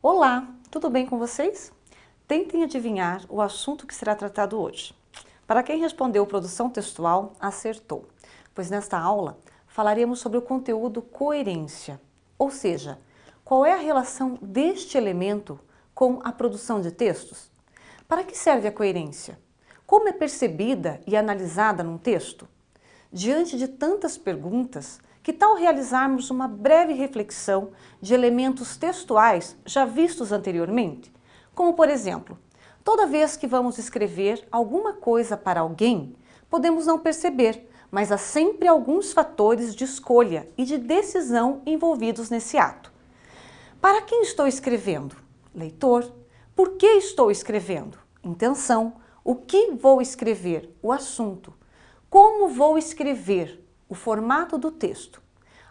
Olá, tudo bem com vocês? Tentem adivinhar o assunto que será tratado hoje. Para quem respondeu produção textual, acertou, pois nesta aula falaremos sobre o conteúdo coerência, ou seja, qual é a relação deste elemento com a produção de textos? Para que serve a coerência? Como é percebida e analisada num texto? Diante de tantas perguntas, que tal realizarmos uma breve reflexão de elementos textuais já vistos anteriormente? Como, por exemplo, toda vez que vamos escrever alguma coisa para alguém, podemos não perceber, mas há sempre alguns fatores de escolha e de decisão envolvidos nesse ato. Para quem estou escrevendo? Leitor. Por que estou escrevendo? Intenção. O que vou escrever? O assunto. Como vou escrever? O formato do texto.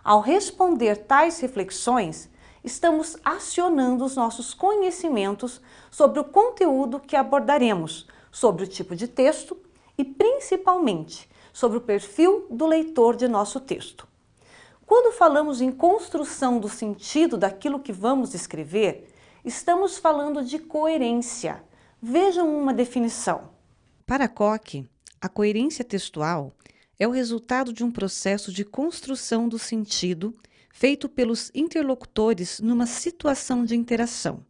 Ao responder tais reflexões, estamos acionando os nossos conhecimentos sobre o conteúdo que abordaremos, sobre o tipo de texto e, principalmente, sobre o perfil do leitor de nosso texto. Quando falamos em construção do sentido daquilo que vamos escrever, estamos falando de coerência. Vejam uma definição. Para Koch, a coerência textual é o resultado de um processo de construção do sentido feito pelos interlocutores numa situação de interação.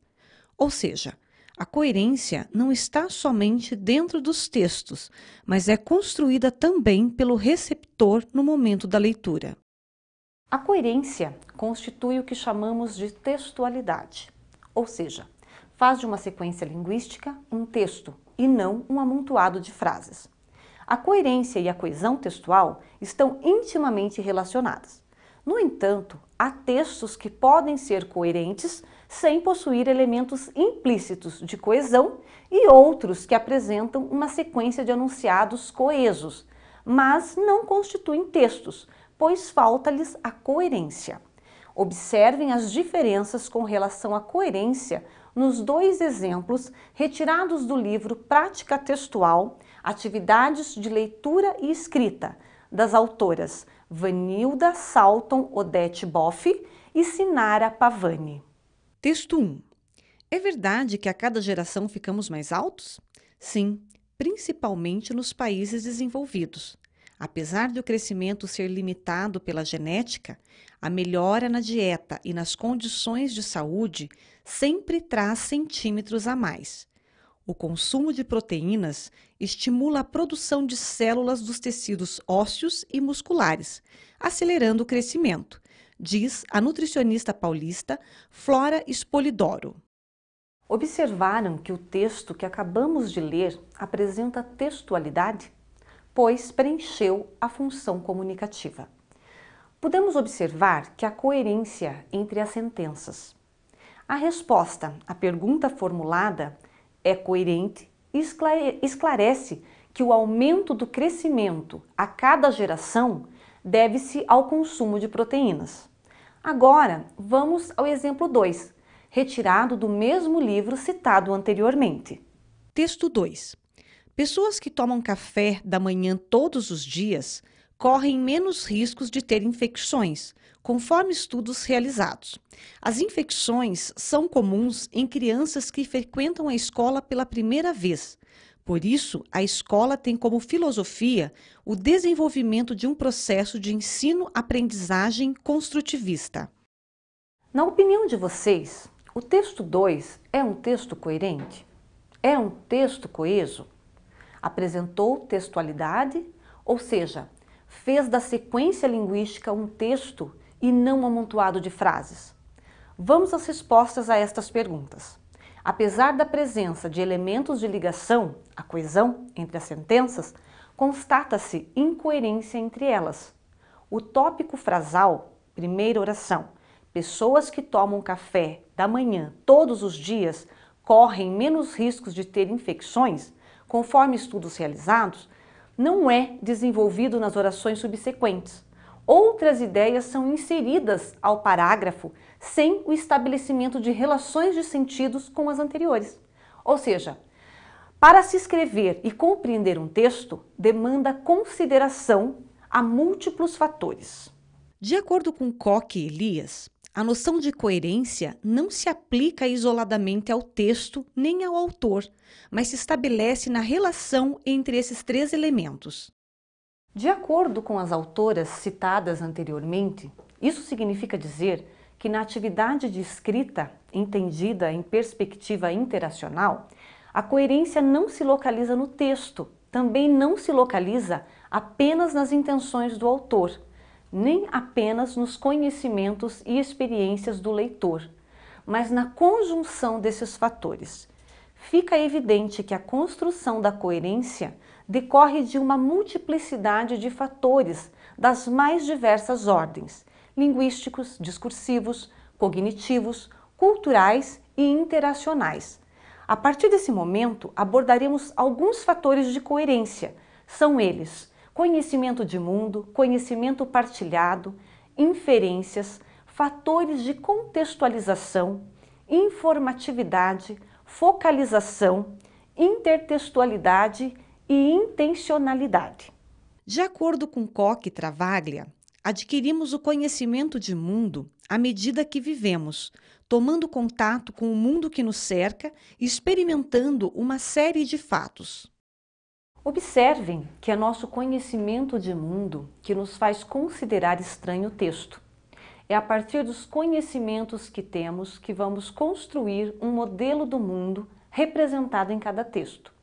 Ou seja, a coerência não está somente dentro dos textos, mas é construída também pelo receptor no momento da leitura. A coerência constitui o que chamamos de textualidade, ou seja, faz de uma sequência linguística um texto e não um amontoado de frases. A coerência e a coesão textual estão intimamente relacionadas. No entanto, há textos que podem ser coerentes sem possuir elementos implícitos de coesão e outros que apresentam uma sequência de enunciados coesos, mas não constituem textos, pois falta-lhes a coerência. Observem as diferenças com relação à coerência nos dois exemplos retirados do livro Prática Textual, Atividades de Leitura e Escrita, das autoras Vanilda Salton Odete Boff e Sinara Pavani. Texto 1. É verdade que a cada geração ficamos mais altos? Sim, principalmente nos países desenvolvidos. Apesar de o crescimento ser limitado pela genética, a melhora na dieta e nas condições de saúde sempre traz centímetros a mais. O consumo de proteínas estimula a produção de células dos tecidos ósseos e musculares, acelerando o crescimento, diz a nutricionista paulista Flora Spolidoro. Observaram que o texto que acabamos de ler apresenta textualidade? Pois preencheu a função comunicativa. Podemos observar que há coerência entre as sentenças. A resposta à pergunta formulada é coerente e esclarece que o aumento do crescimento a cada geração deve-se ao consumo de proteínas. Agora, vamos ao exemplo 2, retirado do mesmo livro citado anteriormente. Texto 2. Pessoas que tomam café da manhã todos os dias correm menos riscos de ter infecções, conforme estudos realizados. As infecções são comuns em crianças que frequentam a escola pela primeira vez. Por isso, a escola tem como filosofia o desenvolvimento de um processo de ensino-aprendizagem construtivista. Na opinião de vocês, o texto 2 é um texto coerente? É um texto coeso? Apresentou textualidade, ou seja, fez da sequência linguística um texto e não um amontoado de frases? Vamos às respostas a estas perguntas. Apesar da presença de elementos de ligação, a coesão entre as sentenças, constata-se incoerência entre elas. O tópico frasal, primeira oração, pessoas que tomam café da manhã todos os dias correm menos riscos de ter infecções, conforme estudos realizados, não é desenvolvido nas orações subsequentes. Outras ideias são inseridas ao parágrafo sem o estabelecimento de relações de sentidos com as anteriores. Ou seja, para se escrever e compreender um texto, demanda consideração a múltiplos fatores. De acordo com Koch e Elias, A noção de coerência não se aplica isoladamente ao texto nem ao autor, mas se estabelece na relação entre esses três elementos. De acordo com as autoras citadas anteriormente, isso significa dizer que na atividade de escrita, entendida em perspectiva interacional, a coerência não se localiza no texto, também não se localiza apenas nas intenções do autor, nem apenas nos conhecimentos e experiências do leitor, mas na conjunção desses fatores. Fica evidente que a construção da coerência decorre de uma multiplicidade de fatores das mais diversas ordens, linguísticos, discursivos, cognitivos, culturais e interacionais. A partir desse momento, abordaremos alguns fatores de coerência. São eles: conhecimento de mundo, conhecimento partilhado, inferências, fatores de contextualização, informatividade, focalização, intertextualidade e intencionalidade. De acordo com Koch e Travaglia, adquirimos o conhecimento de mundo à medida que vivemos, tomando contato com o mundo que nos cerca e experimentando uma série de fatos. Observem que é nosso conhecimento de mundo que nos faz considerar estranho o texto. É a partir dos conhecimentos que temos que vamos construir um modelo do mundo representado em cada texto.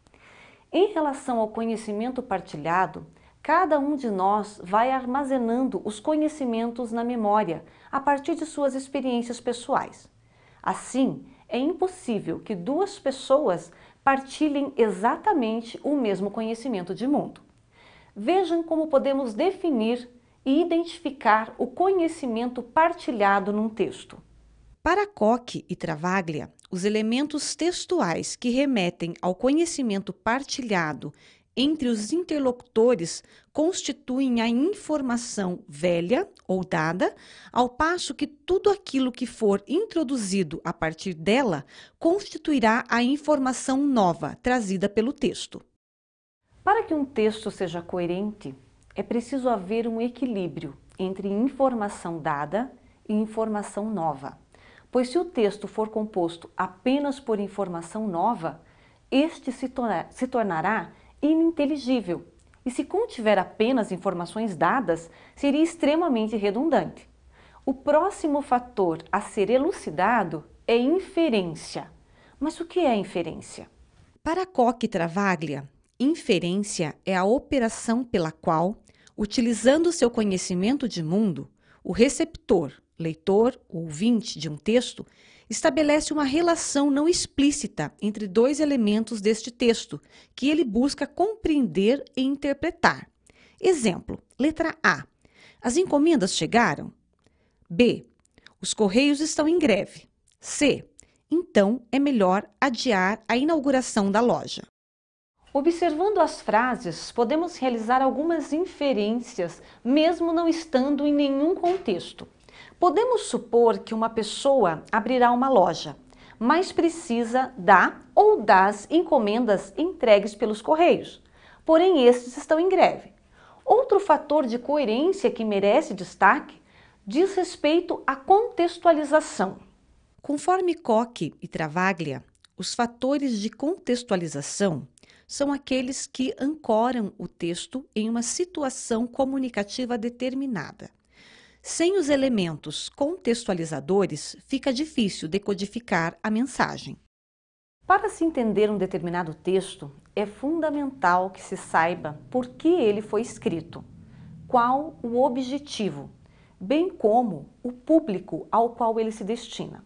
Em relação ao conhecimento partilhado, cada um de nós vai armazenando os conhecimentos na memória a partir de suas experiências pessoais. Assim, é impossível que duas pessoas partilhem exatamente o mesmo conhecimento de mundo. Vejam como podemos definir e identificar o conhecimento partilhado num texto. Para Koch e Travaglia, os elementos textuais que remetem ao conhecimento partilhado entre os interlocutores constituem a informação velha ou dada, ao passo que tudo aquilo que for introduzido a partir dela constituirá a informação nova trazida pelo texto. Para que um texto seja coerente, é preciso haver um equilíbrio entre informação dada e informação nova. Pois se o texto for composto apenas por informação nova, este se tornará ininteligível. E se contiver apenas informações dadas, seria extremamente redundante. O próximo fator a ser elucidado é inferência. Mas o que é inferência? Para Koch e Travaglia, inferência é a operação pela qual, utilizando seu conhecimento de mundo, o receptor, leitor ou ouvinte de um texto, estabelece uma relação não explícita entre dois elementos deste texto, que ele busca compreender e interpretar. Exemplo, letra A. As encomendas chegaram? B. Os correios estão em greve. C. Então é melhor adiar a inauguração da loja. Observando as frases, podemos realizar algumas inferências, mesmo não estando em nenhum contexto. Podemos supor que uma pessoa abrirá uma loja, mas precisa da ou das encomendas entregues pelos correios. Porém, estes estão em greve. Outro fator de coerência que merece destaque diz respeito à contextualização. Conforme Koch e Travaglia, os fatores de contextualização são aqueles que ancoram o texto em uma situação comunicativa determinada. Sem os elementos contextualizadores, fica difícil decodificar a mensagem. Para se entender um determinado texto, é fundamental que se saiba por que ele foi escrito, qual o objetivo, bem como o público ao qual ele se destina.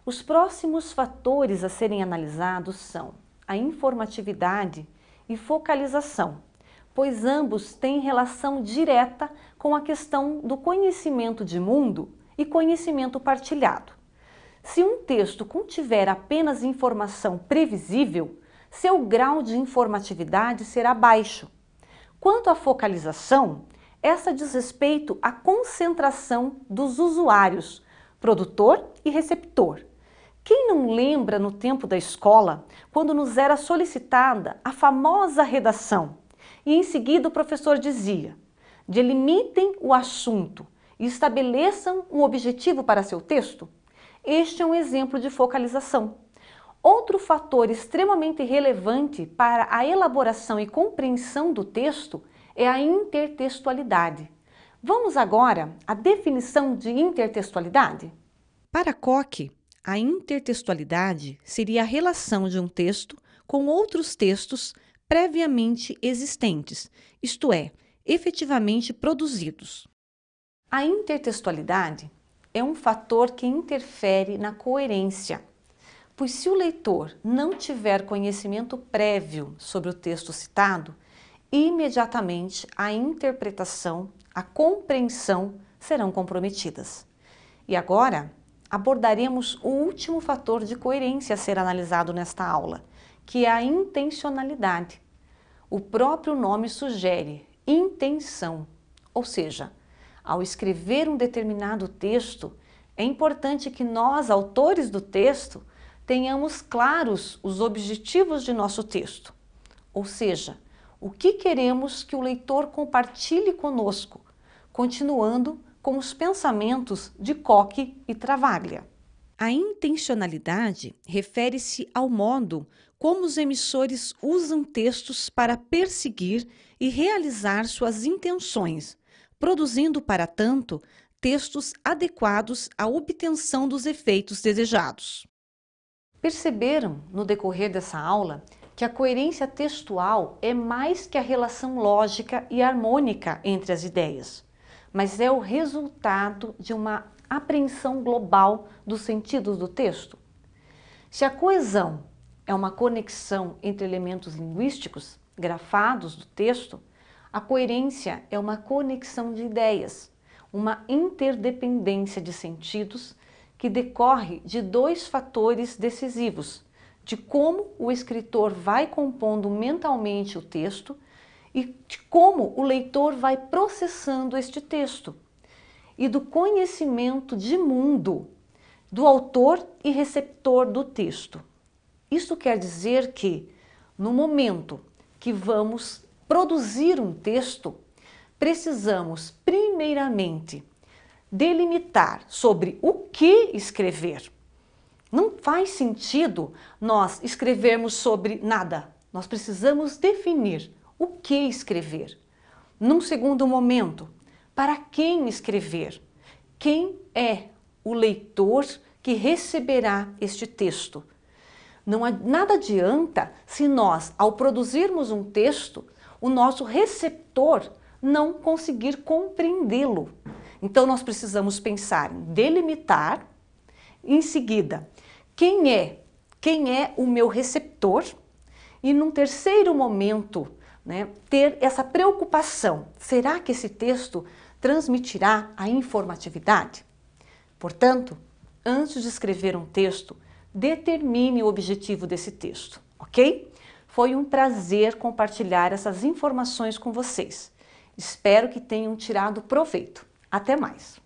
Os próximos fatores a serem analisados são a informatividade e focalização, pois ambos têm relação direta com a questão do conhecimento de mundo e conhecimento partilhado. Se um texto contiver apenas informação previsível, seu grau de informatividade será baixo. Quanto à focalização, essa diz respeito à concentração dos usuários, produtor e receptor. Quem não lembra no tempo da escola, quando nos era solicitada a famosa redação, e em seguida o professor dizia: delimitem o assunto e estabeleçam um objetivo para seu texto. Este é um exemplo de focalização. Outro fator extremamente relevante para a elaboração e compreensão do texto é a intertextualidade. Vamos agora à definição de intertextualidade? Para Koch, a intertextualidade seria a relação de um texto com outros textos previamente existentes, isto é, efetivamente produzidos. A intertextualidade é um fator que interfere na coerência, pois se o leitor não tiver conhecimento prévio sobre o texto citado, imediatamente a interpretação, a compreensão serão comprometidas. E agora abordaremos o último fator de coerência a ser analisado nesta aula, que é a intencionalidade. O próprio nome sugere intenção, ou seja, ao escrever um determinado texto, é importante que nós, autores do texto, tenhamos claros os objetivos de nosso texto, ou seja, o que queremos que o leitor compartilhe conosco, continuando com os pensamentos de Koch e Travaglia. A intencionalidade refere-se ao modo como os emissores usam textos para perseguir e realizar suas intenções, produzindo, para tanto, textos adequados à obtenção dos efeitos desejados. Perceberam, no decorrer dessa aula, que a coerência textual é mais que a relação lógica e harmônica entre as ideias, mas é o resultado de uma apreensão global dos sentidos do texto. Se a coesão é uma conexão entre elementos linguísticos, grafados do texto, a coerência é uma conexão de ideias, uma interdependência de sentidos que decorre de dois fatores decisivos, de como o escritor vai compondo mentalmente o texto e de como o leitor vai processando este texto, e do conhecimento de mundo do autor e receptor do texto. Isso quer dizer que, no momento que vamos produzir um texto, precisamos, primeiramente, delimitar sobre o que escrever. Não faz sentido nós escrevermos sobre nada. Nós precisamos definir o que escrever. Num segundo momento, para quem escrever? Quem é o leitor que receberá este texto? Nada adianta se nós, ao produzirmos um texto, o nosso receptor não conseguir compreendê-lo. Então, nós precisamos pensar em delimitar, em seguida, quem é o meu receptor, e num terceiro momento, ter essa preocupação, será que esse texto transmitirá a informatividade? Portanto, antes de escrever um texto, determine o objetivo desse texto, ok? Foi um prazer compartilhar essas informações com vocês. Espero que tenham tirado proveito. Até mais!